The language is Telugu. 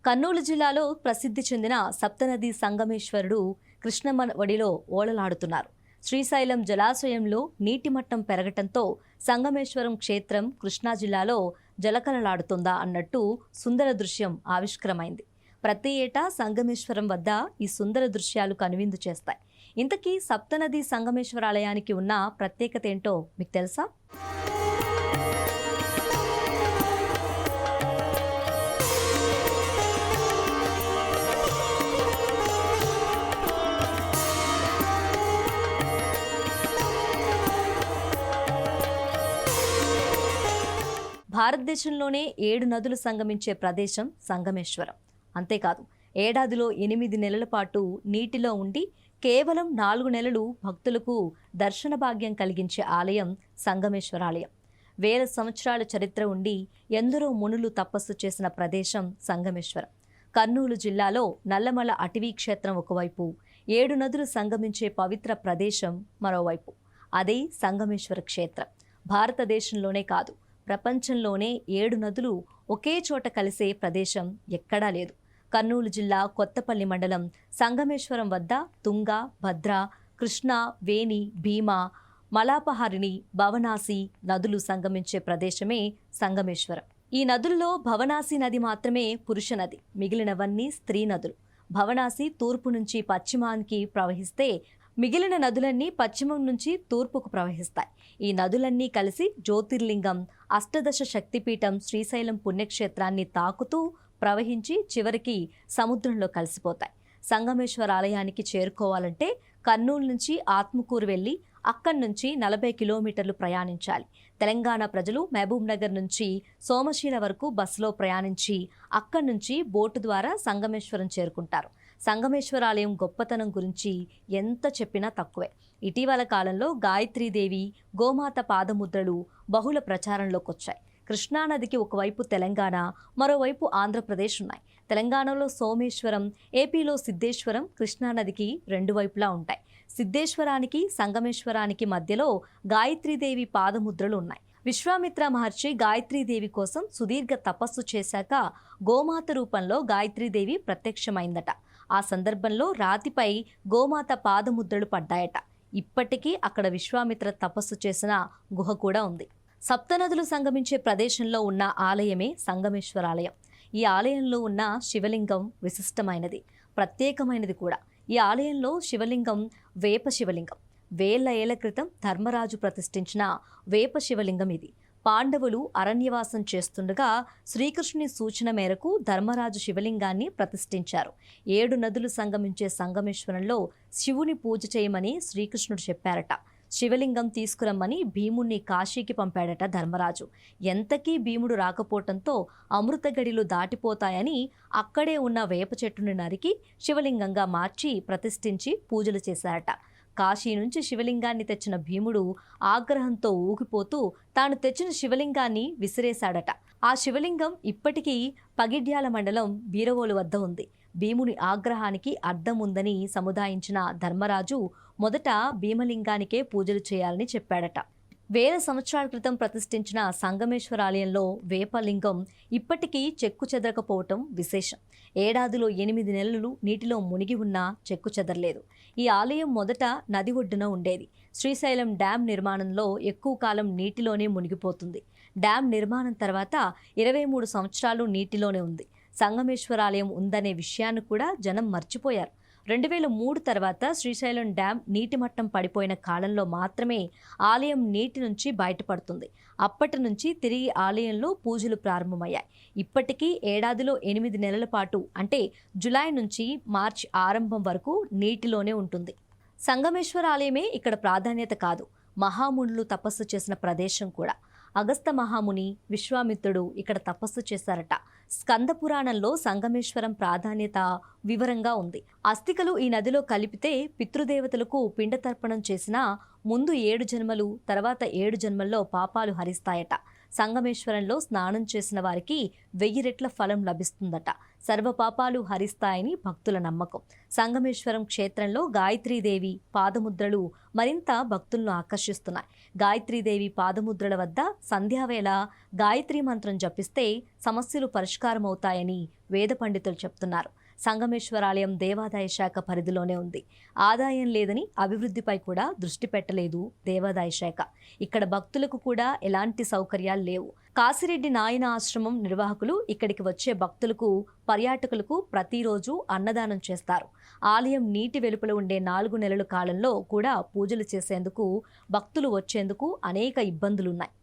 కర్నూలు జిల్లాలో ప్రసిద్ధి చెందిన సప్తనది సంగమేశ్వరుడు కృష్ణమ్మ ఒడిలో ఓలలాడుతున్నారు. శ్రీశైలం జలాశయంలో నీటి మట్టం పెరగటంతో సంగమేశ్వరం క్షేత్రం కృష్ణా జిల్లాలో జలకలలాడుతుందా అన్నట్టు సుందర దృశ్యం ఆవిష్కరమైంది. ప్రతి ఏటా సంగమేశ్వరం వద్ద ఈ సుందర దృశ్యాలు కనువిందు చేస్తాయి. ఇంతకీ సప్తనది సంగమేశ్వరాలయానికి ఉన్న ప్రత్యేకత ఏంటో మీకు తెలుసా? భారతదేశంలోనే 7 నదులు సంగమించే ప్రదేశం సంగమేశ్వరం. అంతేకాదు, ఏడాదిలో 8 నెలల పాటు నీటిలో ఉండి కేవలం 4 నెలలు భక్తులకు దర్శన భాగ్యం కలిగించే ఆలయం సంగమేశ్వరాలయం. వేల సంవత్సరాల చరిత్ర ఉండి ఎందరో మునులు తపస్సు చేసిన ప్రదేశం సంగమేశ్వరం. కర్నూలు జిల్లాలో నల్లమల అటవీ క్షేత్రం ఒకవైపు, 7 నదులు సంగమించే పవిత్ర ప్రదేశం మరోవైపు. అదే సంగమేశ్వర క్షేత్రం. భారతదేశంలోనే కాదు, ప్రపంచంలోనే 7 నదులు ఒకే చోట కలిసే ప్రదేశం ఎక్కడా లేదు. కర్నూలు జిల్లా కొత్తపల్లి మండలం సంగమేశ్వరం వద్ద తుంగ, భద్ర, కృష్ణ, వేణి, భీమా, మలాపహారిణి, భవనాసి నదులు సంగమించే ప్రదేశమే సంగమేశ్వరం. ఈ నదుల్లో భవనాసి నది మాత్రమే పురుష నది, మిగిలినవన్నీ స్త్రీ నదులు. భవనాసి తూర్పు నుంచి పశ్చిమానికి ప్రవహిస్తే మిగిలిన నదులన్నీ పశ్చిమం నుంచి తూర్పుకు ప్రవహిస్తాయి. ఈ నదులన్నీ కలిసి జ్యోతిర్లింగం, అష్టదశ శక్తిపీఠం శ్రీశైలం పుణ్యక్షేత్రాన్ని తాకుతూ ప్రవహించి చివరికి సముద్రంలో కలిసిపోతాయి. సంగమేశ్వర ఆలయానికి చేరుకోవాలంటే కర్నూలు నుంచి ఆత్మకూరు వెళ్ళి అక్కడి నుంచి 40 కిలోమీటర్లు ప్రయాణించాలి. తెలంగాణ ప్రజలు మహబూబ్ నగర్ నుంచి సోమశీల వరకు బస్సులో ప్రయాణించి అక్కడి నుంచి బోటు ద్వారా సంగమేశ్వరం చేరుకుంటారు. సంగమేశ్వరాలయం గొప్పతనం గురించి ఎంత చెప్పినా తక్కువే. ఇటీవల కాలంలో గాయత్రీదేవి, గోమాత పాదముద్రలు బహుళ ప్రచారంలోకి వచ్చాయి. కృష్ణానదికి ఒకవైపు తెలంగాణ, మరోవైపు ఆంధ్రప్రదేశ్ ఉన్నాయి. తెలంగాణలో సోమేశ్వరం, ఏపీలో సిద్ధేశ్వరం కృష్ణానదికి 2 వైపులా ఉంటాయి. సిద్ధేశ్వరానికి, సంగమేశ్వరానికి మధ్యలో గాయత్రీదేవి పాదముద్రలు ఉన్నాయి. విశ్వామిత్ర మహర్షి గాయత్రీదేవి కోసం సుదీర్ఘ తపస్సు చేశాక గోమాత రూపంలో గాయత్రీదేవి ప్రత్యక్షమైందట. ఆ సందర్భంలో రాతిపై గోమాత పాదముద్రలు పడ్డాయట. ఇప్పటికీ అక్కడ విశ్వామిత్ర తపస్సు చేసిన గుహ కూడా ఉంది. సప్తనదులు సంగమించే ప్రదేశంలో ఉన్న ఆలయమే సంగమేశ్వరాలయం. ఈ ఆలయంలో ఉన్న శివలింగం విశిష్టమైనది, ప్రత్యేకమైనది కూడా. ఈ ఆలయంలో శివలింగం వేప శివలింగం. వేల ఏళ్ల క్రితం ధర్మరాజు ప్రతిష్ఠించిన వేప శివలింగం ఇది. పాండవులు అరణ్యవాసం చేస్తుండగా శ్రీకృష్ణుని సూచన మేరకు ధర్మరాజు శివలింగాన్ని ప్రతిష్ఠించారు. 7 నదులు సంగమించే సంగమేశ్వరంలో శివుని పూజ చేయమని శ్రీకృష్ణుడు చెప్పారట. శివలింగం తీసుకురమ్మని భీముణ్ణి కాశీకి పంపాడట ధర్మరాజు. ఎంతకీ భీముడు రాకపోవటంతో అమృతగడిలు దాటిపోతాయని అక్కడే ఉన్న వేప చెట్టును నరికి శివలింగంగా మార్చి ప్రతిష్ఠించి పూజలు చేశారట. కాశీ నుంచి శివలింగాన్ని తెచ్చిన భీముడు ఆగ్రహంతో ఊగిపోతూ తాను తెచ్చిన శివలింగాన్ని విసిరేశాడట. ఆ శివలింగం ఇప్పటికీ పగిడ్యాల మండలం బీరవోలు వద్ద ఉంది. భీముని ఆగ్రహానికి అర్థం ఉందని సముదాయించిన ధర్మరాజు మొదట భీమలింగానికే పూజలు చేయాలని చెప్పాడట. వేల సంవత్సరాల క్రితం ప్రతిష్ఠించిన సంగమేశ్వరాలయంలో వేపలింగం ఇప్పటికీ చెక్కు చెదరకపోవటం విశేషం. ఏడాదిలో 8 నెలలు నీటిలో మునిగి ఉన్నా చెక్కు చెదరలేదు. ఈ ఆలయం మొదట నది ఒడ్డున ఉండేది. శ్రీశైలం డ్యాం నిర్మాణంలో ఎక్కువ కాలం నీటిలోనే మునిగిపోతుంది. డ్యాం నిర్మాణం తర్వాత 23 సంవత్సరాలు నీటిలోనే ఉంది. సంగమేశ్వరాలయం ఉందనే విషయాన్ని కూడా జనం మర్చిపోయారు. 2003 తర్వాత శ్రీశైలం డ్యాం నీటి మట్టం పడిపోయిన కాలంలో మాత్రమే ఆలయం నీటి నుంచి బయటపడుతుంది. అప్పటి నుంచి తిరిగి ఆలయంలో పూజలు ప్రారంభమయ్యాయి. ఇప్పటికీ ఏడాదిలో 8 నెలల పాటు, అంటే జులై నుంచి మార్చి ఆరంభం వరకు నీటిలోనే ఉంటుంది. సంగమేశ్వర ఆలయమే ఇక్కడ ప్రాధాన్యత కాదు, మహామునులు తపస్సు చేసిన ప్రదేశం కూడా. అగస్త మహాముని, విశ్వామిత్రుడు ఇక్కడ తపస్సు చేశారట. స్కంద పురాణంలో సంగమేశ్వరం ప్రాధాన్యత వివరంగా ఉంది. అస్థికలు ఈ నదిలో కలిపితే పితృదేవతలకు పిండతర్పణం చేసినా ముందు 7 జన్మలు, తర్వాత 7 జన్మల్లో పాపాలు హరిస్తాయట. సంగమేశ్వరంలో స్నానం చేసిన వారికి 1000 రెట్ల ఫలం లభిస్తుందట. సర్వ పాపాలు హరిస్తాయని భక్తుల నమ్మకం. సంగమేశ్వరం క్షేత్రంలో గాయత్రీదేవి పాదముద్రలు మరింత భక్తులను ఆకర్షిస్తున్నాయి. గాయత్రీదేవి పాదముద్రల వద్ద సంధ్యావేళ గాయత్రీ మంత్రం జపిస్తే సమస్యలు పరిష్కారమవుతాయని వేద పండితులు చెప్తున్నారు. సంగమేశ్వరాలయం దేవాదాయ శాఖ పరిధిలోనే ఉంది. ఆదాయం లేదని అభివృద్ధిపై కూడా దృష్టి పెట్టలేదు దేవాదాయ శాఖ. ఇక్కడ భక్తులకు కూడా ఎలాంటి సౌకర్యాలు లేవు. కాశిరెడ్డి నాయన ఆశ్రమం నిర్వాహకులు ఇక్కడికి వచ్చే భక్తులకు పర్యాటకులకు ప్రతిరోజు అన్నదానం చేస్తారు. ఆలయం నీటి వెలుపల ఉండే 4 నెలల కాలంలో కూడా పూజలు చేసేందుకు భక్తులు వచ్చేందుకు అనేక ఇబ్బందులున్నాయి.